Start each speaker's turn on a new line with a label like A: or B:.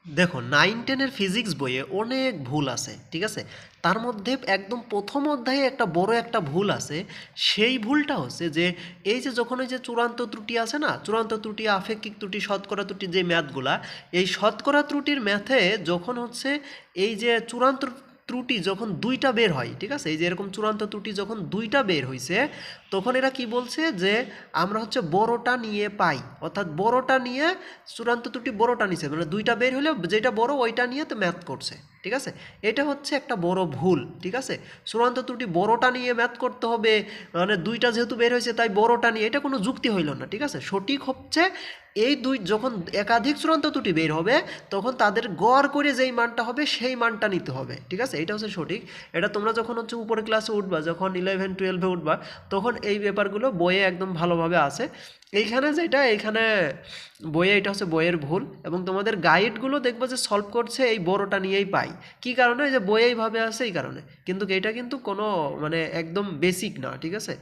A: দেখো 9-10-এর ফিজিক্স বইয়ে অনেক ভুল আছে, ঠিক আছে? তার মধ্যে একদম প্রথম অধ্যায়ে একটা বড় একটা ভুল আছে। সেই ভুলটা হচ্ছে যে এই যে যখন ওই যে চূড়ান্ত ত্রুটি আছে না, চূড়ান্ত ত্রুটি, আপেক্ষিক ত্রুটি, শতকরা ত্রুটি, যে ম্যাথগুলা, এই শতকরা ত্রুটির ম্যাথে যখন হচ্ছে এই যে চূড়ান্ত ত্রুটি যখন দুইটা বের হয়, ঠিক আছে, এই যে এরকম চূড়ান্ত ত্রুটি যখন দুইটা বের হয়েছে, তখন এরা কি বলছে যে আমরা হচ্ছে বড়টা নিয়ে পাই, অর্থাৎ বড়টা নিয়ে চূড়ান্ত ত্রুটি বড়টা নিছে, মানে দুইটা বের হলে যেটা বড় ওইটা নিয়ে তো ম্যাথ করছে, ঠিক আছে? এটা হচ্ছে একটা বড় ভুল, ঠিক আছে? চূড়ান্ত ত্রুটি বড়টা নিয়ে ম্যাথ করতে হবে, মানে দুইটা যেহেতু বের হয়েছে তাই বড়টা নিয়ে, এটা কোনো যুক্তি হইল না, ঠিক আছে? সঠিক হচ্ছে এই দুই যখন একাধিক চূড়ান্ত ত্রুটি বের হবে তখন তাদের গড় করে যেই মানটা হবে সেই মানটা নিতে হবে, ঠিক আছে? এটা হচ্ছে সঠিক। এটা তোমরা যখন হচ্ছে উপরের ক্লাসে উঠবা, যখন 11-12-এ উঠবা, তখন এই ব্যাপারগুলো বইয়ে একদম ভালোভাবে আছে। এইখানে যেটা এইখানে বইয়ে, এটা হচ্ছে বইয়ের ভুল, এবং তোমাদের গাইডগুলো দেখবো যে সলভ করছে এই বড়টা নিয়েই পাই। কি কারণে? এই যে বইয়ে এইভাবে আছে এই কারণে, কিন্তু এটা কিন্তু কোনো মানে একদম বেসিক না, ঠিক আছে?